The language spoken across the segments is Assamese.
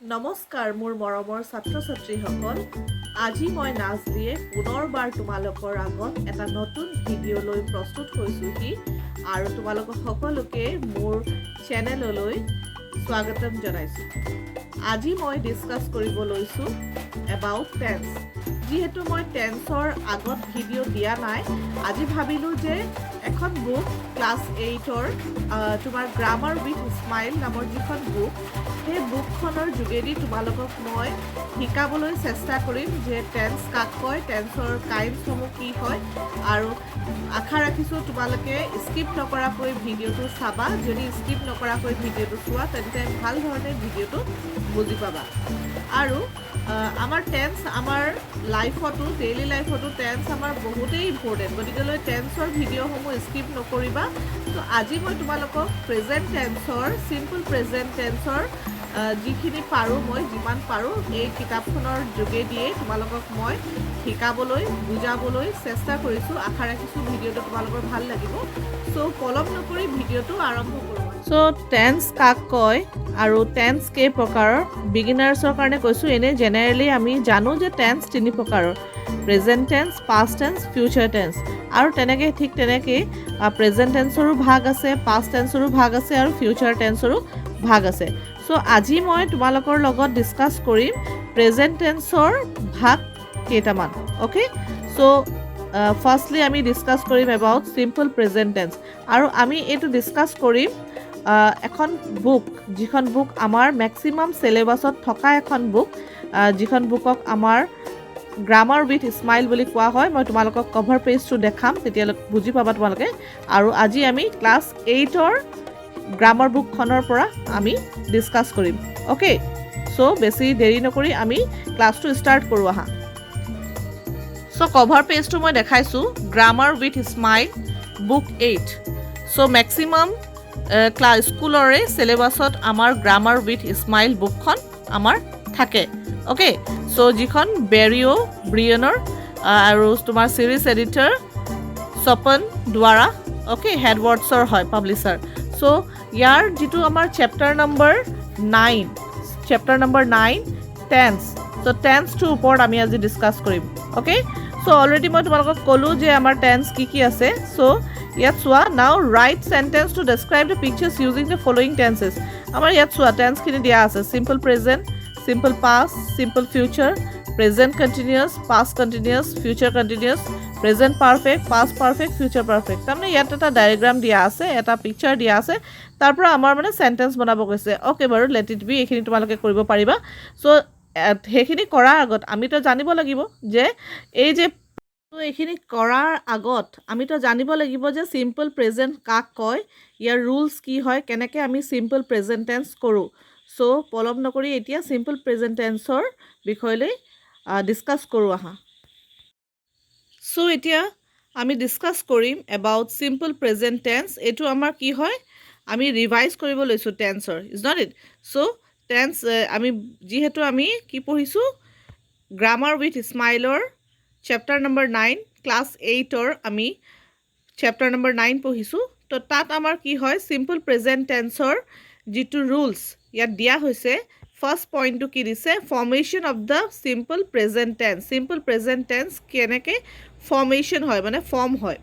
নমস্কাৰ মোৰ মৰমৰ ছাত্ৰ ছাত্ৰীসকল আজি মই নাজৰিয়ে পুনৰবাৰ তোমালোকৰ আগত এটা নতুন ভিডিঅ' লৈ প্ৰস্তুত হৈছোহি আৰু তোমালোক সকলোকে মোৰ চেনেললৈ স্বাগতম জনাইছোঁ। আজি মই ডিছকাছ কৰিব লৈছোঁ এবাউট টেন্স। যিহেতু মই টেন্সৰ আগত ভিডিঅ' দিয়া নাই, আজি ভাবিলোঁ যে এখন বুক ক্লাছ 8ৰ তোমাৰ গ্ৰামাৰ উইথ স্মাইল নামৰ যিখন বুক, সেই বুকখনৰ যোগেদি তোমালোকক মই শিকাবলৈ চেষ্টা কৰিম যে টেন্স কাক কয়, টেন্সৰ কাইণ্ডছসমূহ কি হয়, আৰু আশা ৰাখিছোঁ তোমালোকে স্কিপ নকৰাকৈ ভিডিঅ'টো চাবা। যদি স্কিপ নকৰাকৈ ভিডিঅ'টো চোৱা তেন্তে ভাল ধৰণে ভিডিঅ'টো বুজি পাবা। আৰু আমাৰ টেন্স আমাৰ লাইফতো, ডেইলি লাইফতো টেন্স আমাৰ বহুতেই ইম্পৰ্টেণ্ট, গতিকেলৈ টেন্সৰ ভিডিঅ'সমূহ স্কিপ নকৰিবা। তো আজি মই তোমালোকক প্ৰেজেণ্ট টেন্সৰ, চিম্পল প্ৰেজেণ্ট টেন্সৰ যিখিনি পাৰোঁ, মই যিমান পাৰোঁ এই কিতাপখনৰ যোগেদিয়ে তোমালোকক মই শিকাবলৈ, বুজাবলৈ চেষ্টা কৰিছোঁ। আশা ৰাখিছোঁ ভিডিঅ'টো তোমালোকৰ ভাল লাগিব। চ' পলম নকৰি ভিডিঅ'টো আৰম্ভ কৰোঁ। চ' টেন্স কাক কয় আৰু টেন্স কেই প্ৰকাৰৰ, বিগিনাৰ্ছৰ কাৰণে কৈছোঁ। এনেই জেনেৰেলি আমি জানো যে টেন্স 3 প্ৰকাৰৰ: present tense, past tense, future tense. আৰু ঠিক তেনেকেই প্ৰেজেণ্ট টেন্সৰো ভাগ আছে, পাষ্ট টেন্সৰো ভাগ আছে আৰু ফিউচাৰ টেন্সৰো ভাগ আছে। চ' আজি মই তোমালোকৰ লগত ডিছকাছ কৰিম প্ৰেজেণ্ট টেন্সৰ ভাগ কেইটামান। অ'কে, চ' ফাৰ্ষ্টলি আমি ডিছকাছ কৰিম এবাউট চিম্পল প্ৰেজেণ্ট টেন্স। আৰু আমি এইটো ডিছকাছ কৰিম এখন বুক, যিখন বুক আমাৰ মেক্সিমাম চিলেবাছত থকা এখন বুক, যিখন বুকক আমাৰ গ্ৰামাৰ উইথ স্মাইল বুলি কোৱা হয়। মই তোমালোকক কভাৰ পেজটো দেখাম, তেতিয়ালৈ বুজি পাবা তোমালোকে। আৰু আজি আমি ক্লাছ 8ৰ গ্ৰামাৰ বুকখনৰ পৰা আমি ডিছকাছ কৰিম। অ'কে, চ' বেছি দেৰি নকৰি আমি ক্লাছটো ষ্টাৰ্ট কৰোঁ আহা। চ' কভাৰ পেজটো মই দেখাইছোঁ, grammar with smile book 8। So' maximum স্কুলৰে চিলেবাছত আমাৰ গ্ৰামাৰ উইথ স্মাইল বুকখন আমাৰ থাকে। অ'কে, চ' যিখন ব্ৰিয়নৰ আৰু তোমাৰ ছিৰিজ এডিটৰ স্বপন দ্বাৰা, অ'কে, হেডৱৰ্ডছৰ হয় পাব্লিছাৰ। চ' ইয়াৰ যিটো আমাৰ চেপ্টাৰ নম্বৰ 9 টেন্স। চ' টেন্সটোৰ ওপৰত আমি আজি ডিছকাছ কৰিম। অ'কে, চ' অলৰেডি মই তোমালোকক ক'লোঁ যে আমাৰ টেন্স কি আছে। চ' ইয়াত চোৱা, now write sentence to describe the pictures using the following tenses. আমাৰ ইয়াত চোৱা টেন্সখিনি দিয়া আছে: simple present, simple past, simple future, present continuous, past continuous, future continuous, present perfect, past perfect, future perfect. তাৰমানে ইয়াত এটা ডায়েগ্ৰাম দিয়া আছে, এটা পিকচাৰ দিয়া আছে, তাৰ পৰা আমাৰ মানে চেণ্টেন্স বনাব কৈছে। অ'কে বাৰু, লেট ইট বি, এইখিনি তোমালোকে কৰিব পাৰিবা। চ' সেইখিনি কৰাৰ আগত আমিতো জানিব লাগিব যে এইখিনি কৰাৰ আগত আমিতো জানিব লাগিব যে চিম্পল প্ৰেজেণ্ট কাক কয়, ইয়াৰ ৰুলছ কি হয়, কেনেকৈ আমি চিম্পল প্ৰেজেণ্ট টেন্স কৰোঁ। চ' পলম নকৰি এতিয়া চিম্পল প্ৰেজেণ্ট টেন্সৰ বিষয়লৈ ডিছকাছ কৰোঁ আহা। চ' এতিয়া আমি ডিছকাছ কৰিম এবাউট চিম্পল প্ৰেজেণ্ট টেন্স। এইটো আমাৰ কি হয়, আমি ৰিভাইজ কৰিব লৈছোঁ টেন্সৰ, is not it? So' tense আমি যিহেতু আমি কি পঢ়িছোঁ, গ্ৰামাৰ উইথ স্মাইলৰ চেপ্টাৰ নম্বৰ 9, ক্লাছ 8ৰ আমি চেপ্টাৰ নম্বৰ 9 পঢ়িছোঁ। তো তাত আমাৰ কি হয়, চিম্পল প্ৰেজেণ্ট টেন্সৰ যিটো ৰুলছ ইয়াত দিয়া হৈছে, ফাৰ্ষ্ট পইণ্টটো কি দিছে, formation of the simple present tense. Simple present tense কেনেকৈ ফৰ্মেশ্যন হয়, মানে ফৰ্ম হয়।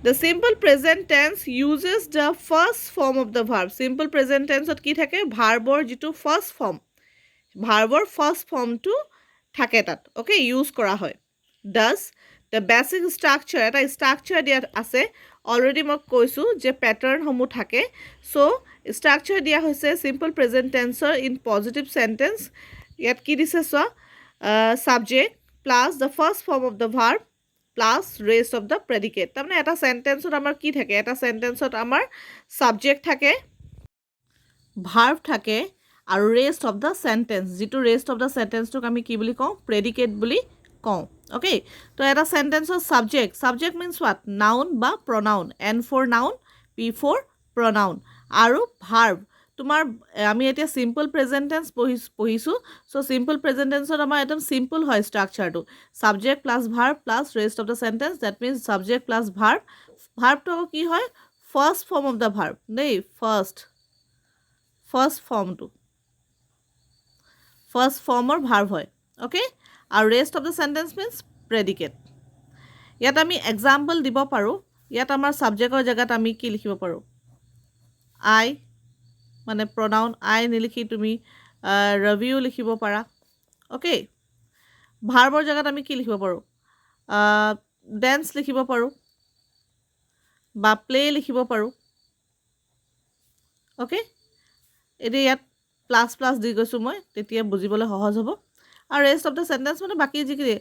The simple present tense uses the first form of the verb. Simple present টেন্সত কি থাকে, ভাৰ্বৰ যিটো ফাৰ্ষ্ট ফৰ্ম, ভাৰ্বৰ ফাৰ্ষ্ট ফৰ্মটো থাকে তাত। অ'কে, ইউজ কৰা হয়। ডাছ দ্য বেচিক ষ্ট্ৰাকচাৰ, এটা ষ্ট্ৰাকচাৰ দিয়া আছে। অলৰেডি মই কৈছোঁ যে পেটাৰ্ণসমূহ থাকে। চ' ষ্ট্ৰাকচাৰ দিয়া হৈছে চিম্পল প্ৰেজেণ্ট টেন্সৰ ইন পজিটিভ চেণ্টেন্স। ইয়াত কি দিছে চোৱা, subject plus the first form of the verb plus rest of the predicate. তাৰমানে এটা চেণ্টেন্সত আমাৰ কি থাকে, এটা চেণ্টেন্সত আমাৰ ছাবজেক্ট থাকে, ভাৰ্ব থাকে আৰু ৰেষ্ট অফ দ্য চেণ্টেন্স, যিটো ৰেষ্ট অফ দ্য চেণ্টেন্সটোক আমি কি বুলি কওঁ, প্ৰেডিকেট বুলি কওঁ। অ'কে, তো এটা চেণ্টেন্সৰ ছাবজেক্ট মিনছ হোৱাট, নাউন বা pronoun. N for noun, P for pronoun. আৰু ভাৰ্ব তোমাৰ, আমি এতিয়া চিম্পল প্ৰেজেণ্ট টেন্স পঢ়িছোঁ। চ' চিম্পল প্ৰেজেণ্ট টেন্সত আমাৰ একদম চিম্পল হয় ষ্ট্ৰাকচাৰটো, subject plus verb plus rest of the sentence. That means subject plus verb. ভাৰ্বটো আকৌ কি হয়, first form of the verb দেই, ফাৰ্ষ্ট ফৰ্মটো। ফাৰ্ষ্ট ফৰ্মৰ ভাৰ্ব হয় অ'কে আৰু rest of the sentence means predicate ইয়াত আমি এক্সাম্পল দিব পাৰোঁ ইয়াত আমাৰ ছাবজেক্টৰ জেগাত আমি কি লিখিব পাৰোঁ আই মানে প্ৰনাউন আই নিলিখি তুমি ৰবিও লিখিব পাৰা অ'কে ভাৰ্বৰ জেগাত আমি কি লিখিব পাৰোঁ ডেন্স লিখিব পাৰোঁ বা প্লে লিখিব পাৰোঁ অ'কে এতিয়া ইয়াত প্লাছ প্লাছ দি গৈছোঁ মই তেতিয়া বুজিবলৈ সহজ হ'ব আৰু ৰেষ্ট অফ দ্য চেণ্টেন্স মানে বাকী যিখিনি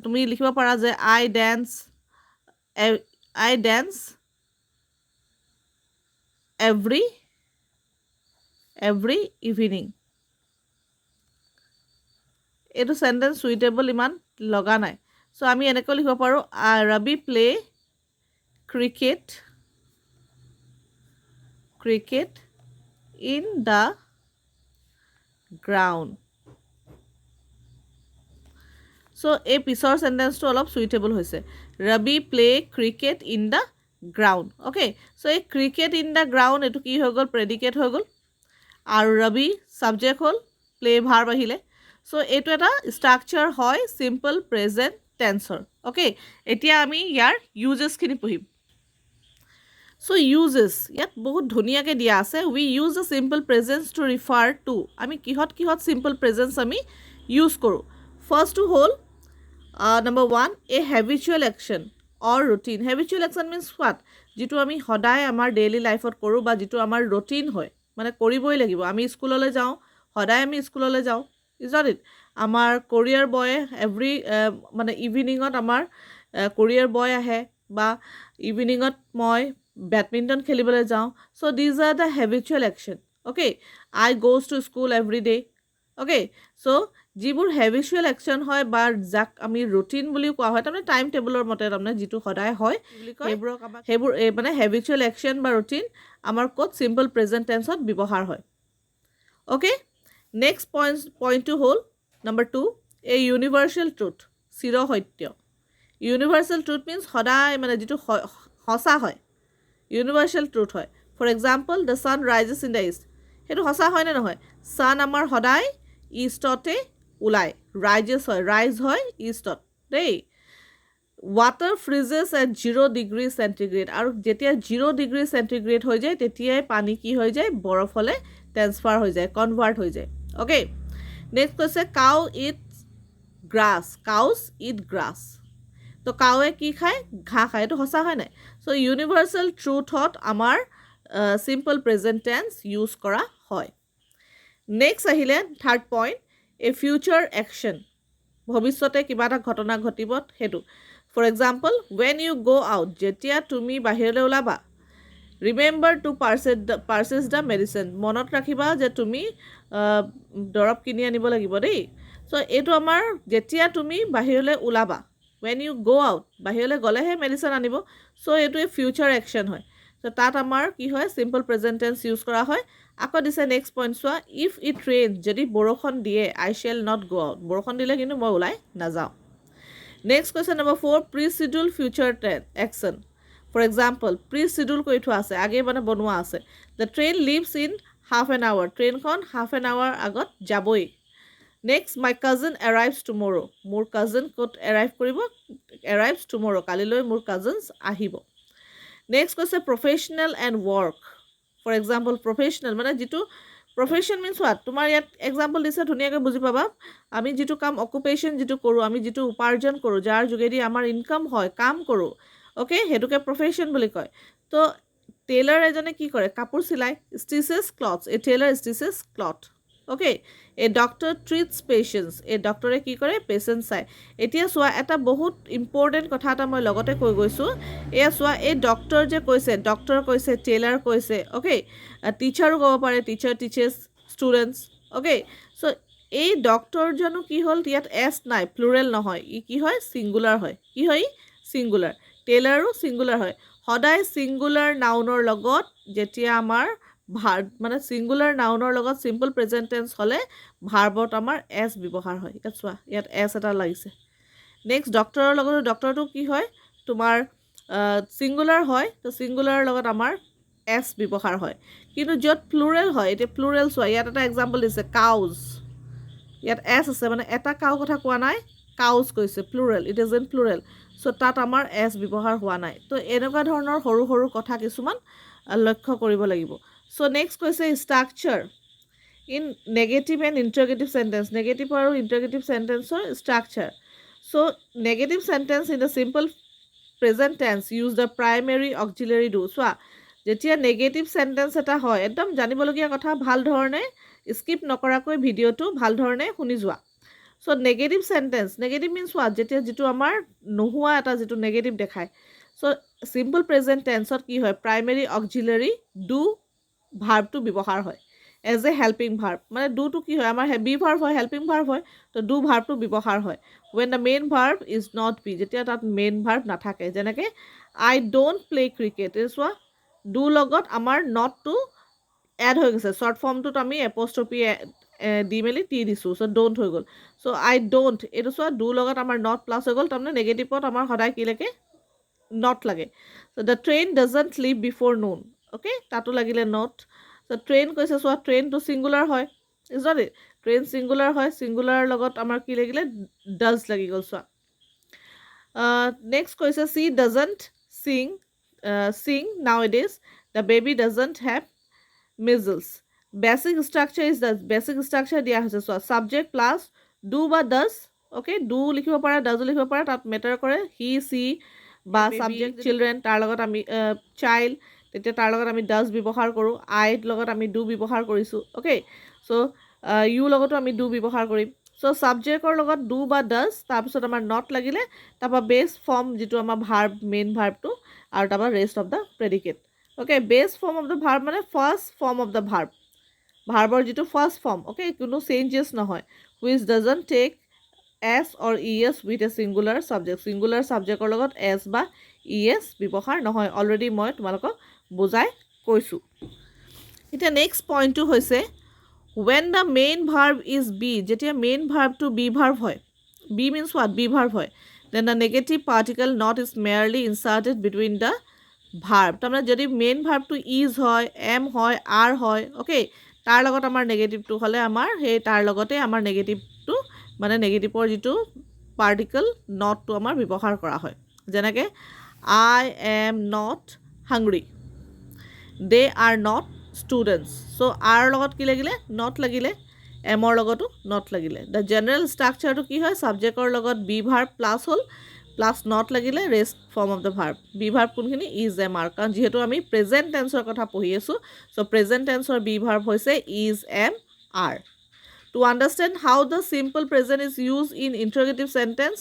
তুমি লিখিব পাৰা যে আই ডেন্স এভৰি ইভিনিং এইটো চেণ্টেন্স চুইটেবল ইমান লগা নাই চ' আমি এনেকৈ লিখিব পাৰোঁ Rabi play cricket in the ground so' এই পিছৰ চেণ্টেন্সটো অলপ চুইটেবল হৈছে Rabi play cricket in the ground okay so' এই ক্ৰিকেট ইন দ্য গ্ৰাউণ্ড এইটো কি হৈ গ'ল প্ৰেডিকেট হৈ গ'ল আৰু ৰবি ছাবজেক্ট হ'ল প্লে ভাৰ্ব আহিলে চ' এইটো এটা ষ্ট্ৰাকচাৰ হয় চিম্পল প্ৰেজেণ্ট টেন্সৰ অ'কে এতিয়া আমি ইয়াৰ ইউজেছখিনি পঢ়িম চ' ইউজেছ ইয়াত বহুত ধুনীয়াকৈ দিয়া আছে we use the simple present to refer to আমি কিহত চিম্পল প্ৰেজেন্স আমি ইউজ কৰোঁ ফাৰ্ষ্টটো হ'ল number 1 a habitual action or routine habitual action means what যিটো আমি সদায় আমাৰ ডেইলি লাইফত কৰোঁ বা যিটো আমাৰ ৰুটিন হয় মানে কৰিবই লাগিব আমি স্কুললৈ যাওঁ সদায় আমি স্কুললৈ যাওঁ ইজ নট ইট আমাৰ কৰিয়াৰ বয়ে এভৰি মানে ইভিনিঙত আমাৰ কৰিয়াৰ বয় আহে বা ইভিনিঙত মই বেডমিণ্টন খেলিবলৈ যাওঁ so' these are the habitual action okay I goes to school every day okay so' যিবোৰ হেবিচুৱেল একশ্যন হয় বা যাক আমি ৰুটিন বুলিও কোৱা হয় তাৰমানে টাইম টেবুলৰ মতে তাৰমানে যিটো সদায় হয় সেইবোৰ মানে হেবিচুৱেল একশ্যন বা ৰুটিন আমাৰ ক'ত চিম্পল প্ৰেজেণ্ট টেন্সত ব্যৱহাৰ হয় অ'কে নেক্সট পইণ্টটো হ'ল নম্বৰ 2 এ ইউনিভাৰ্চেল ট্ৰুথ চিৰসত্য ইউনিভাৰ্চেল ট্ৰুথ মিনছ সদায় মানে যিটো সঁচা হয় ইউনিভাৰ্চেল ট্ৰুথ হয় for example the sun rises in the east সেইটো সঁচা হয়নে নহয় ছান আমাৰ সদায় ইষ্টতে ওলায় ৰাইজেছ হয় ৰাইজ হয় ইষ্টত দেই ৱাটাৰ ফ্ৰিজেছ এট 0 ডিগ্ৰী চেণ্টিগ্ৰেড আৰু যেতিয়া 0 ডিগ্ৰী চেণ্টিগ্ৰেড হৈ যায় তেতিয়াই পানী কি হৈ যায় বৰফলৈ ট্ৰেন্সফাৰ হৈ যায় কনভাৰ্ট হৈ যায় অ'কে নেক্সট কৈছে কাউজ ইট গ্ৰাছ তো কাৱে কি খায় ঘাঁহ খায় এইটো সঁচা হয় নাই চ' ইউনিভাৰ্চেল ট্ৰুথত আমাৰ চিম্পল প্ৰেজেণ্ট টেন্স ইউজ কৰা হয় নেক্সট আহিলে third point a future action ভৱিষ্যতে কিবা এটা ঘটনা ঘটিব সেইটো for example when you go' out যেতিয়া তুমি বাহিৰলৈ ওলাবা remember to purchase the medicine মনত ৰাখিবা যে তুমি দৰৱ কিনি আনিব লাগিব দেই চ' এইটো আমাৰ যেতিয়া তুমি বাহিৰলৈ ওলাবা ৱেন ইউ গ' আউট বাহিৰলৈ গ'লেহে মেডিচিন আনিব চ' এইটোৱে ফিউচাৰ একশ্যন হয় চ' তাত আমাৰ কি হয় চিম্পল প্ৰেজেণ্ট টেন্স ইউজ কৰা হয় আকৌ দিছে নেক্সট পইণ্ট চোৱা ইফ ইট ৰেইন যদি বৰষুণ দিয়ে I shall not go' out বৰষুণ দিলে কিন্তু মই ওলাই নাযাওঁ next question number 4 pre schedule future action for example pre schedule কৰি থোৱা আছে আগে মানে বনোৱা আছে the train leaves in half an hour ট্ৰেইনখন হাফ এন আৱাৰ আগত যাবই নেক্সট মাই কাজিন এৰাইভছ টুমৰ' মোৰ কাজিন ক'ত এৰাইভছ টুমৰ' কালিলৈ মোৰ কাজিনছ আহিব নেক্সট কৈছে professional and work for example professional মানে যিটো প্ৰফেশ্যন মিনছ হোৱাট তোমাৰ ইয়াত এক্সাম্পল দিছে ধুনীয়াকৈ বুজি পাবা আমি যিটো কাম অকুপেশ্যন যিটো কৰোঁ আমি যিটো উপাৰ্জন কৰোঁ যাৰ যোগেদি আমাৰ ইনকাম হয় কাম কৰোঁ অ'কে সেইটোকে প্ৰফেশ্যন বুলি কয় তো টেইলাৰ এজনে কি কৰে কাপোৰ চিলাই ষ্টিচেছ ক্লথছ এ টেইলাৰ ষ্টিচেছ ক্লথ অ'কে এ ডক্টৰ ট্ৰিটছ পেচেণ্টছ এই ডক্টৰে কি কৰে পেচেণ্ট চায় এতিয়া চোৱা এটা বহুত ইম্পৰ্টেণ্ট কথা এটা মই লগতে কৈ গৈছোঁ এয়া চোৱা এই ডক্টৰ যে ডক্টৰ কৈছে টেইলাৰ কৈছে অ'কে টিচাৰো ক'ব পাৰে টিচাৰ টিচেছ ষ্টুডেণ্টছ অ'কে চ' এই ডক্টৰজনো কি হ'ল ইয়াত এছ নাই প্লুৰেল নহয় ই কি হয় ছিংগুলাৰ হয় কি হয় ছিংগুলাৰ টেইলাৰো ছিংগুলাৰ হয় সদায় ছিংগুলাৰ নাউনৰ লগত যেতিয়া আমাৰ মানে ছিংগুলাৰ নাউনৰ লগত চিম্পল প্ৰেজেণ্ট টেন্স হ'লে ভাৰ্বত আমাৰ এছ ব্যৱহাৰ হয় ইয়াত চোৱা ইয়াত এছ এটা লাগিছে নেক্সট ডক্টৰৰ লগত ডক্টৰটো কি হয় তোমাৰ ছিংগুলাৰ হয় তো ছিংগুলাৰৰ লগত আমাৰ এছ ব্যৱহাৰ হয় কিন্তু য'ত প্লুৰেল হয় এতিয়া প্লুৰেল চোৱা ইয়াত এটা এক্সাম্পল দিছে কাউজ ইয়াত এছ আছে মানে এটা কাউ কথা কোৱা নাই কাউজ কৈছে plural it is in plural so' তাত আমাৰ এছ ব্যৱহাৰ হোৱা নাই তো এনেকুৱা ধৰণৰ সৰু সৰু কথা কিছুমান লক্ষ্য কৰিব লাগিব চ' নেক্সট কৈছে structure in negative and interrogative sentence negative আৰু ইণ্টাৰগেটিভ চেণ্টেন্সৰ structure so' negative sentence in the simple present tense use the primary auxiliary do চোৱা যেতিয়া নেগেটিভ চেণ্টেন্স এটা হয় একদম জানিবলগীয়া কথা ভাল ধৰণে স্কিপ নকৰাকৈ ভিডিঅ'টো ভাল ধৰণে শুনি যোৱা so' negative sentence negative means what যেতিয়া যিটো আমাৰ নোহোৱা এটা যিটো নেগেটিভ দেখায় চ' চিম্পল প্ৰেজেণ্ট টেন্সত কি হয় প্ৰাইমেৰী অক্সিলাৰী ডু ভাৰ্বটো ব্যৱহাৰ হয় এজ এ হেল্পিং ভাৰ্ব মানে ডুটো কি হয় আমাৰ বি ভাৰ্ব হয় হেল্পিং ভাৰ্ব হয় তো ডু ভাৰ্বটো ব্যৱহাৰ হয় when the main verb is not be যেতিয়া তাত মেইন ভাৰ্ব নাথাকে যেনেকৈ আই ডোণ্ট প্লে ক্ৰিকেট এই চোৱা ডু লগত আমাৰ নটটো এড হৈ গৈছে শ্বৰ্ট ফৰ্মটোত আমি এপ'ষ্ট্ৰফি দি মেলি টি দিছোঁ চ' ডোণ্ট হৈ গ'ল চ' আই ডোণ্ট এইটো চোৱা ডু লগত আমাৰ নট প্লাছ হৈ গ'ল তাৰমানে নেগেটিভত আমাৰ সদায় কি লাগে নট লাগে চ' দ্য ট্ৰেইন ডাজণ্ট লিভ বিফ'ৰ নুন অ'কে তাতো লাগিলে নট চ' ট্ৰেইন কৈছে চোৱা ট্ৰেইনটো ছিংগুলাৰ হয় is not it train singular হয় ছিংগুলাৰ লগত আমাৰ কি লাগিলে ডাজ লাগি গ'ল চোৱা নেক্সট কৈছে C ডাজণ্ট sing nowadays the baby doesn't have measles basic structure is the basic structure দিয়া হৈছে চোৱা subject plus do বা does okay do লিখিব পাৰা does লিখিব পাৰা তাত মেটাৰ কৰে he she বা subject children তাৰ লগত আমি child তেতিয়া তাৰ লগত আমি does ব্যৱহাৰ কৰোঁ I লগত আমি do ব্যৱহাৰ কৰিছোঁ okay so you লগতো আমি do ব্যৱহাৰ কৰিম চ' ছাবজেক্টৰ লগত ডু বা ডাজ তাৰপিছত আমাৰ নট লাগিলে তাৰপৰা বেছ ফৰ্ম যিটো আমাৰ ভাৰ্ব মেইন ভাৰ্বটো আৰু তাৰপৰা rest of the predicate okay base form of the verb মানে ফাৰ্ষ্ট ফৰ্ম অফ দ্য ভাৰ্বৰ যিটো ফাৰ্ষ্ট ফৰ্ম অ'কে কোনো চেঞ্জেছ নহয় which doesn't take S or E S with a singular ছাবজেক্টৰ লগত এছ বা ই এছ ব্যৱহাৰ নহয় অলৰেডি মই তোমালোকক বুজাই কৈছোঁ এতিয়া নেক্সট পইণ্টটো হৈছে when the main verb is be যেতিয়া main verb to be verb হয় be means what be verb হয় then the negative particle not is merely inserted between the verb তাৰমানে যদি main verb to is হয় am হয় are হয় okay তাৰ লগত আমাৰ নেগেটিভটো হ'লে আমাৰ সেই তাৰ লগতে আমাৰ নেগেটিভটো মানে নেগেটিভৰ যিটো পাৰ্টিকল নটটো আমাৰ ব্যৱহাৰ কৰা হয় যেনেকৈ I am not hungry they are not students so r লগত কি লাগিলে not লাগিলে এমৰ লগতো not লাগিলে the general structureটো কি হয় ছাবজেক্টৰ লগত be verb প্লাছ হ'ল প্লাছ not লাগিলে rest form of the verb be verb কোনখিনি is am are কাৰণ যিহেতু আমি প্ৰেজেণ্ট টেন্সৰ কথা পঢ়ি আছোঁ চ' প্ৰেজেণ্ট টেন্সৰ be verb হৈছে is am are to understand how the simple present is used in interrogative sentence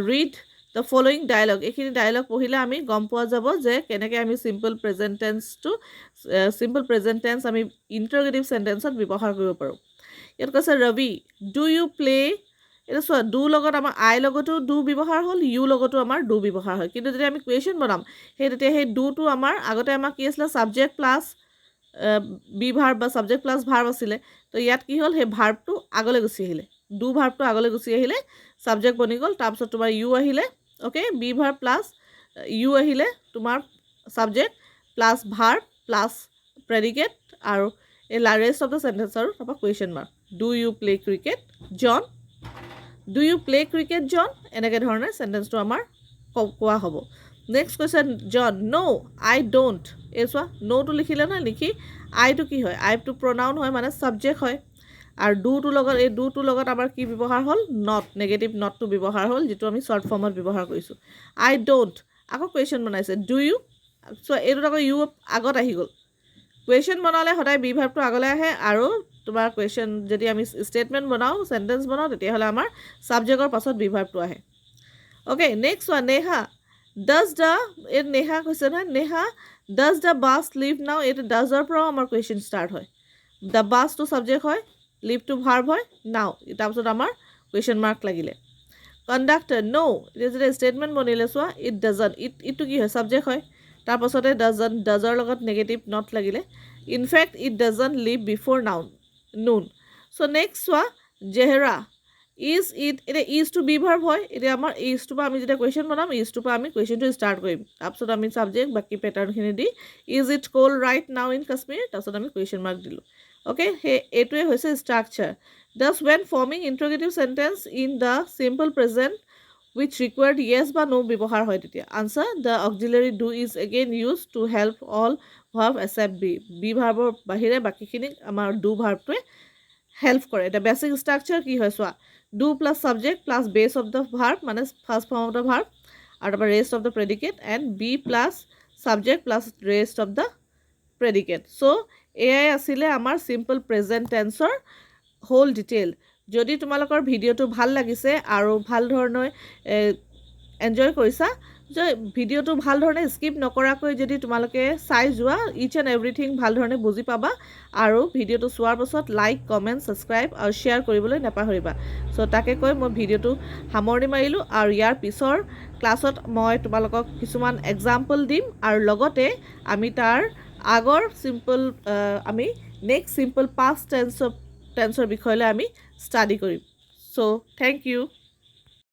read the following dialogue এইখিনি ডায়লগ পঢ়িলে আমি গম পোৱা যাব যে কেনেকৈ আমি চিম্পল প্ৰেজেণ্ট টেন্স আমি ইণ্টাৰগেটিভ চেণ্টেন্সত ব্যৱহাৰ কৰিব পাৰোঁ ইয়াত কৈছে ৰবি ডু ইউ প্লে এইটো চোৱা ডু লগত আমাৰ আই লগতো ডু ব্যৱহাৰ হ'ল ইউ লগতো আমাৰ ডু ব্যৱহাৰ হয় কিন্তু যেতিয়া আমি কুৱেশ্যন বনাম তেতিয়া সেই ডুটো আমাৰ আগতে আমাৰ কি আছিলে ছাবজেক্ট প্লাছ বি ভাৰ্ব বা ছাবজেক্ট প্লাছ ভাৰ্ব আছিলে তো ইয়াত কি হ'ল সেই ভাৰ্বটো আগলৈ গুচি আহিলে ডু ভাৰ্বটো আগলৈ গুচি আহিলে ছাবজেক্ট বনি গ'ল তাৰপিছত তোমাৰ ইউ আহিলে okay be verb plus you আহিলে তোমাৰ subject plus verb plus predicate আৰু এই ৰেষ্ট অফ দ্য চেণ্টেন্স আৰু তাৰপৰা question mark do you play cricket John do you play cricket John এনেকৈ ধৰণে চেণ্টেন্সটো আমাৰ কোৱা হ'ব next question John no' I don't এই চোৱা ন'টো লিখিলে নহয় লিখি আইটো কি হয় আইটো প্ৰনাউন হয় মানে ছাবজেক্ট হয় আৰু ডুটোৰ লগত এই ডুটোৰ লগত আমাৰ কি ব্যৱহাৰ হ'ল নট নেগেটিভ নটটো ব্যৱহাৰ হ'ল যিটো আমি শ্বৰ্ট ফৰ্মত ব্যৱহাৰ কৰিছোঁ আই ডোণ্ট আকৌ কুৱেশ্যন বনাইছে ডু ইউ চ' এইটোত আকৌ ইউ আগত আহি গ'ল কুৱেশ্যন বনালে সদায় বি ভাৰ্বটো আগলৈ আহে আৰু তোমাৰ কুৱেশ্যন যদি আমি ষ্টেটমেণ্ট বনাওঁ চেণ্টেন্স বনাওঁ তেতিয়াহ'লে আমাৰ ছাবজেক্টৰ পাছত বি ভাৰ্বটো আহে okay next one Neha does the এই নেহা কৈছে নহয় Neha does the bus leave now এইটো ডাজৰ পৰাও আমাৰ কুৱেশ্যন ষ্টাৰ্ট হয় দ্য বাছটো ছাবজেক্ট হয় লিভটো ভাৰ্ব হয় নাও তাৰপিছত আমাৰ কুৱেশ্যন মাৰ্ক লাগিলে কণ্ডাক্টৰ ন' এতিয়া যেতিয়া ষ্টেটমেণ্ট বনিলে চোৱা ইট ডাজন ইটটো কি হয় ছাবজেক্ট হয় তাৰপাছতে ডাজৰ লগত নেগেটিভ নট লাগিলে in fact it doesn't leave before noon so' next চোৱা জেহেৰা ইজ ইট এতিয়া ইজ টু বি ভাৰ্ব হয় এতিয়া আমাৰ ইজটোৰ পৰা আমি যেতিয়া কুৱেশ্যন বনাম ইজটোৰ পৰা আমি কুৱেশ্যনটো ষ্টাৰ্ট কৰিম তাৰপিছত আমি ছাবজেক্ট বাকী পেটাৰ্ণখিনি the is it cold right now in Kashmir তাৰপিছত আমি কুৱেশ্যন মাৰ্ক দিলোঁ অ'কে সেই এইটোৱে হৈছে structure Thus, when forming interrogative sentence in the simple present which required yes বা no ব্যৱহাৰ হয় তেতিয়া answer the auxiliary do is again used to help all verb except be ভাৰ্বৰ বাহিৰে বাকীখিনিক আমাৰ do ভাৰ্বটোৱে হেল্প কৰে এতিয়া বেছিক ষ্ট্ৰাকচাৰ কি হয় চোৱা do plus subject plus base of the verb মানে first form of the verb আৰু তাৰপৰা rest of the predicate and be plus subject plus rest of the predicate so' এয়াই আছিলে আমাৰ চিম্পল প্ৰেজেণ্ট টেন্সৰ হোল ডিটেইল যদি তোমালোকৰ ভিডিঅ'টো ভাল লাগিছে আৰু ভাল ধৰণে এনজয় কৰিছা যে ভিডিঅ'টো ভাল ধৰণে স্কিপ নকৰাকৈ যদি তোমালোকে চাই যোৱা ইচ এণ্ড এভৰিথিং ভাল ধৰণে বুজি পাবা আৰু ভিডিঅ'টো চোৱাৰ পাছত লাইক কমেণ্ট ছাবস্ক্ৰাইব আৰু শ্বেয়াৰ কৰিবলৈ নাপাহৰিবা চ' তাকে কৈ মই ভিডিঅ'টো সামৰণি মাৰিলোঁ আৰু ইয়াৰ পিছৰ ক্লাছত মই তোমালোকক কিছুমান এক্সাম্পল দিম আৰু লগতে আমি তাৰ আগৰ চিম্পল আমি নেক্সট চিম্পল পাষ্ট টেন্সৰ বিষয়লৈ আমি ষ্টাডি কৰিম চ' থেংক ইউ